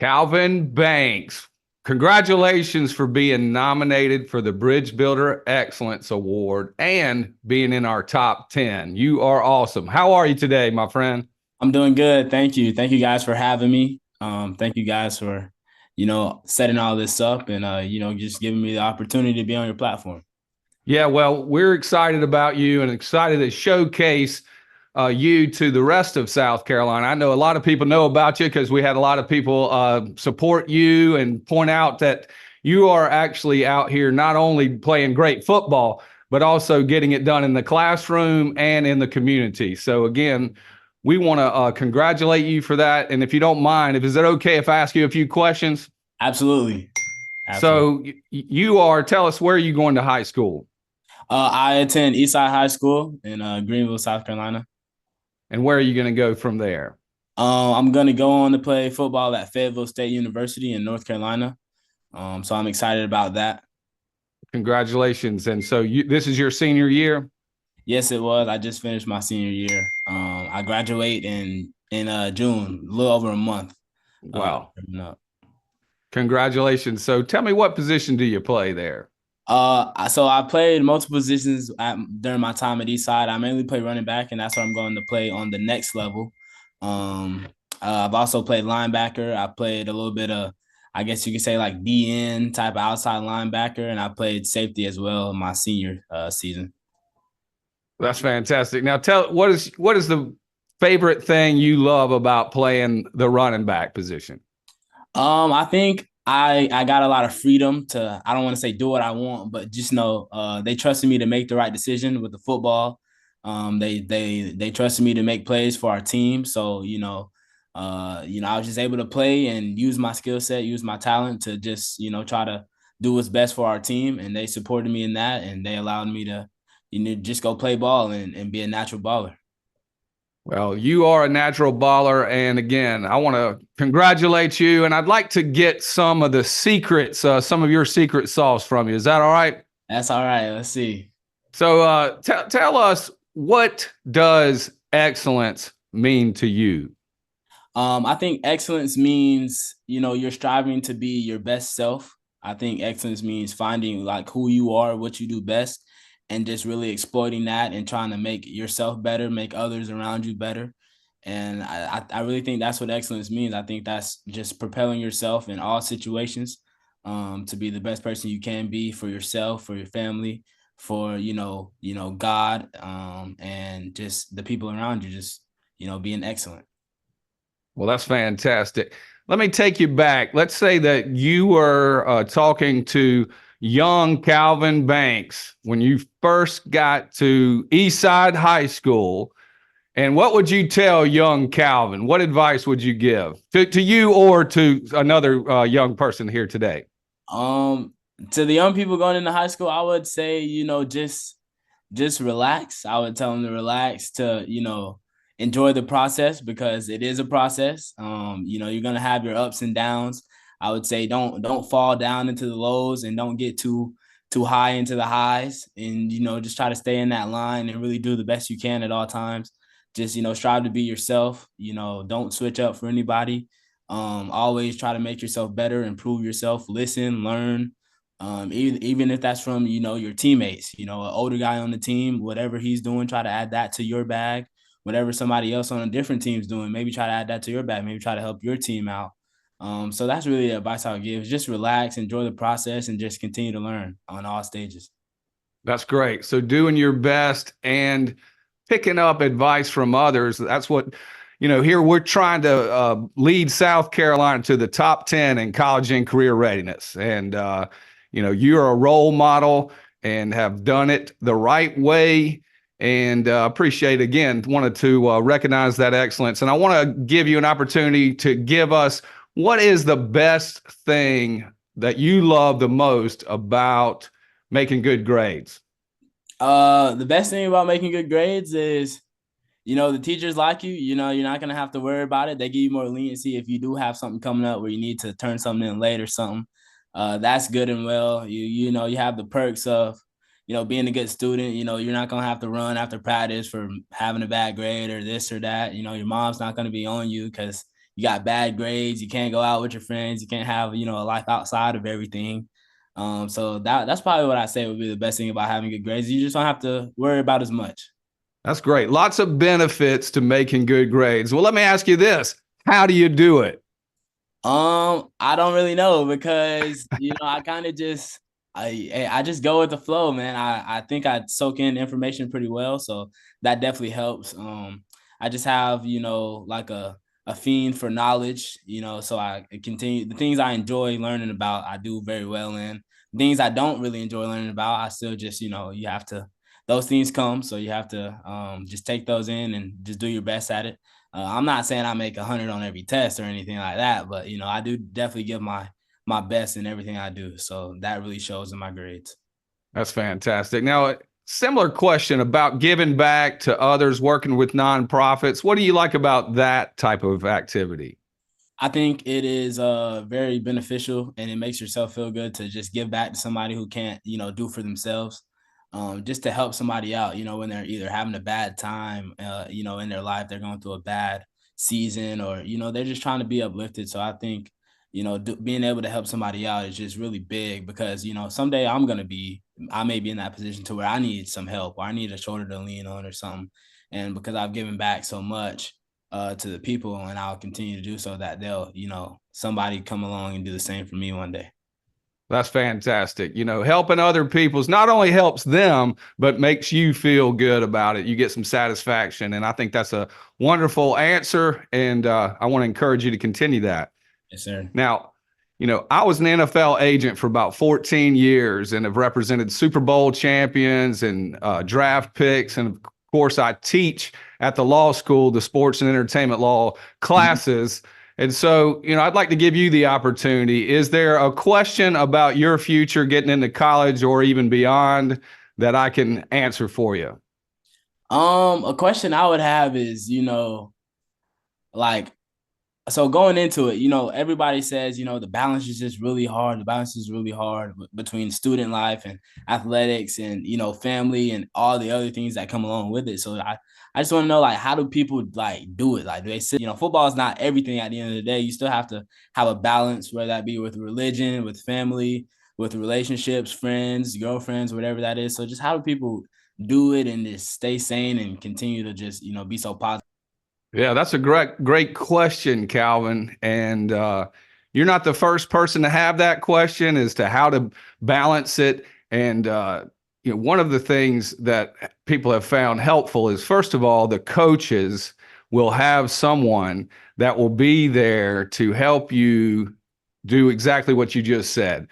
Kalvin Banks, congratulations for being nominated for the Bridge Builder Excellence Award and being in our top 10. You are awesome. How are you today, my friend? I'm doing good. Thank you. Thank you guys for having me. Thank you guys for, setting all this up and, just giving me the opportunity to be on your platform. Yeah, well, we're excited about you and excited to showcase you to the rest of South Carolina. I know a lot of people know about you because we had a lot of people support you and point out that you are actually out here not only playing great football, but also getting it done in the classroom and in the community. So again, we want to congratulate you for that. And if you don't mind, is it okay if I ask you a few questions? Absolutely. Absolutely. So tell us, where are you going to high school? I attend Eastside High School in Greenville, South Carolina. And where are you going to go from there? I'm going to go on to play football at Fayetteville State University in North Carolina. So I'm excited about that. Congratulations. And so this is your senior year? Yes, it was. I just finished my senior year. I graduate in June, a little over a month. Wow. Congratulations. So tell me, what position do you play there? So I played multiple positions during my time at Eastside. I mainly play running back, and that's what I'm going to play on the next level. I've also played linebacker. I played a little bit of, I guess you could say, like DN type of outside linebacker, and I played safety as well in my senior season. That's fantastic. Now what is the favorite thing you love about playing the running back position? I think I got a lot of freedom to, I don't want to say do what I want, but just know they trusted me to make the right decision with the football. They trusted me to make plays for our team. So, I was just able to play and use my skill set, use my talent to just, try to do what's best for our team. And they supported me in that, and they allowed me to, just go play ball and be a natural baller. Well, you are a natural baller. And again, I want to congratulate you. And I'd like to get some of the secrets, some of your secret sauce from you. Is that all right? That's all right. Let's see. So tell us, what does excellence mean to you? I think excellence means, you're striving to be your best self. I think excellence means finding like who you are, what you do best, and just really exploiting that and trying to make yourself better, make others around you better. And I really think that's what excellence means. I think that's just propelling yourself in all situations, to be the best person you can be for yourself, for your family, for, God, and just the people around you, just, being excellent. Well, that's fantastic. Let me take you back. Let's say that you were talking to young Kalvin Banks when you first got to Eastside High School. And what would you tell young Kalvin? What advice would you give to you or to another young person here today? To the young people going into high school, I would say, just relax. I would tell them to relax, to, enjoy the process, because it is a process. You're gonna have your ups and downs. I would say don't fall down into the lows, and don't get too high into the highs, and just try to stay in that line and really do the best you can at all times. Just strive to be yourself. Don't switch up for anybody. Always try to make yourself better, improve yourself, listen, learn. Even if that's from your teammates, an older guy on the team, whatever he's doing, try to add that to your bag. Whatever somebody else on a different team's doing, maybe try to add that to your bag. Maybe try to help your team out. So that's really the advice I would give: just relax, enjoy the process, and just continue to learn on all stages. That's great. So doing your best and picking up advice from others. That's what, here we're trying to lead South Carolina to the top 10 in college and career readiness. And, you're a role model and have done it the right way. And appreciate, again, wanted to recognize that excellence. And I want to give you an opportunity to give us, what is the best thing that you love the most about making good grades? The best thing about making good grades is, the teachers like you. You're not gonna have to worry about it. They give you more leniency if you do have something coming up where you need to turn something in late or something. That's good and well. You have the perks of, being a good student. You're not gonna have to run after practice for having a bad grade or this or that. Your mom's not gonna be on you because you got bad grades, you can't go out with your friends, you can't have, you know, a life outside of everything. So that's probably what I say would be the best thing about having good grades. You just don't have to worry about as much. That's great. Lots of benefits to making good grades. Well, let me ask you this. How do you do it? I don't really know because, you know, I kind of just I just go with the flow, man. I think I soak in information pretty well, so that definitely helps. I just have, you know, like a fiend for knowledge, you know, so I continue the things I enjoy learning about, I do very well in. Things I don't really enjoy learning about, I still just, you know, you have to, those things come, so you have to just take those in and just do your best at it. I'm not saying I make 100 on every test or anything like that, but, you know, I do definitely give my best in everything I do. So that really shows in my grades. That's fantastic. Now, a similar question about giving back to others, working with nonprofits. What do you like about that type of activity? I think it is very beneficial, and it makes yourself feel good to just give back to somebody who can't, you know, do for themselves. Just to help somebody out, you know, when they're either having a bad time, you know, in their life, they're going through a bad season, or, you know, they're just trying to be uplifted. So I think, you know, being able to help somebody out is just really big because, you know, someday I may be in that position to where I need some help or I need a shoulder to lean on or something. And because I've given back so much to the people, and I'll continue to do so, that they'll, you know, somebody come along and do the same for me one day. That's fantastic. You know, helping other people's not only helps them, but makes you feel good about it. You get some satisfaction. And I think that's a wonderful answer. And I want to encourage you to continue that. Yes, sir. Now, you know, I was an NFL agent for about 14 years and have represented Super Bowl champions and draft picks. And of course, I teach at the law school, the sports and entertainment law classes. And so, you know, I'd like to give you the opportunity. Is there a question about your future getting into college or even beyond that I can answer for you? A question I would have is, you know, like, so going into it, you know, everybody says, you know, the balance is just really hard. The balance is really hard between student life and athletics and, you know, family and all the other things that come along with it. So I just want to know, like, how do people like do it? Like, do they sit, you know, football is not everything at the end of the day. You still have to have a balance, whether that be with religion, with family, with relationships, friends, girlfriends, whatever that is. So just how do people do it and just stay sane and continue to just, you know, be so positive? Yeah, that's a great question, Calvin. And you're not the first person to have that question as to how to balance it. And you know, one of the things that people have found helpful is, first of all, the coaches will have someone that will be there to help you do exactly what you just said.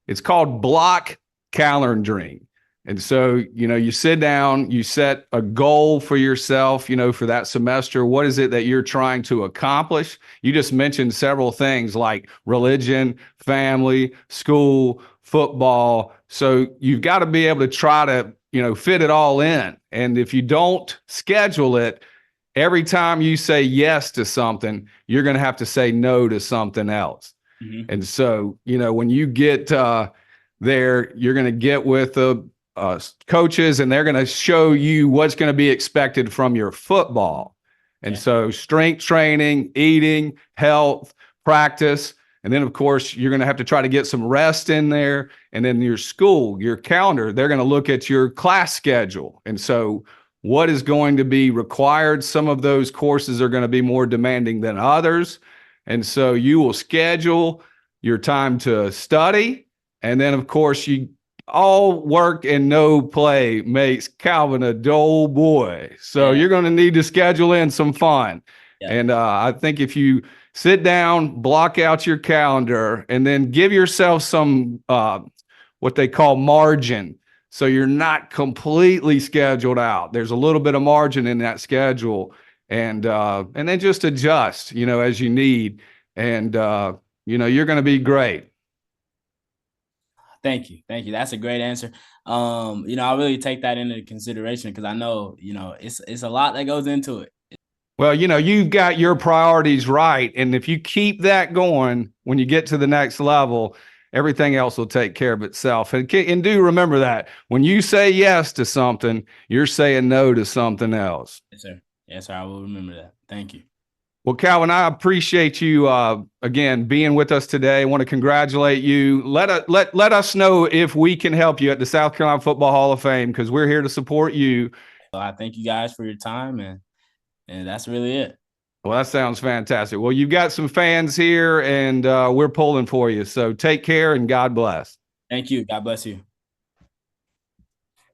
It's called block calendaring. And so, you know, you sit down, you set a goal for yourself, you know, for that semester. What is it that you're trying to accomplish? You just mentioned several things like religion, family, school, football. So you've got to be able to try to, you know, fit it all in. And if you don't schedule it, every time you say yes to something, you're going to have to say no to something else. Mm-hmm. And so, you know, when you get there, you're going to get with the coaches, and they're going to show you what's going to be expected from your football. And so strength training, eating, health, practice. And then, of course, you're going to have to try to get some rest in there. And then your school, your calendar, they're going to look at your class schedule. And so what is going to be required? Some of those courses are going to be more demanding than others. And so you will schedule your time to study. And then, of course, you all work and no play makes Calvin a dull boy. So you're going to need to schedule in some fun. Yeah. And I think if you sit down, block out your calendar, and then give yourself some what they call margin. So you're not completely scheduled out. There's a little bit of margin in that schedule. And then just adjust, you know, as you need. And, you know, you're going to be great. Thank you. Thank you. That's a great answer. You know, I really take that into consideration because I know, you know, it's a lot that goes into it. Well, you know, you've got your priorities right. And if you keep that going, when you get to the next level, everything else will take care of itself. And do remember that when you say yes to something, you're saying no to something else. Yes, sir. Yes, sir. I will remember that. Thank you. Well, Kalvin, I appreciate you again being with us today. I want to congratulate you. Let us know if we can help you at the South Carolina Football Hall of Fame, because we're here to support you. So I thank you guys for your time, and that's really it. Well, that sounds fantastic. Well, you've got some fans here, and we're pulling for you. So take care and God bless. Thank you. God bless you.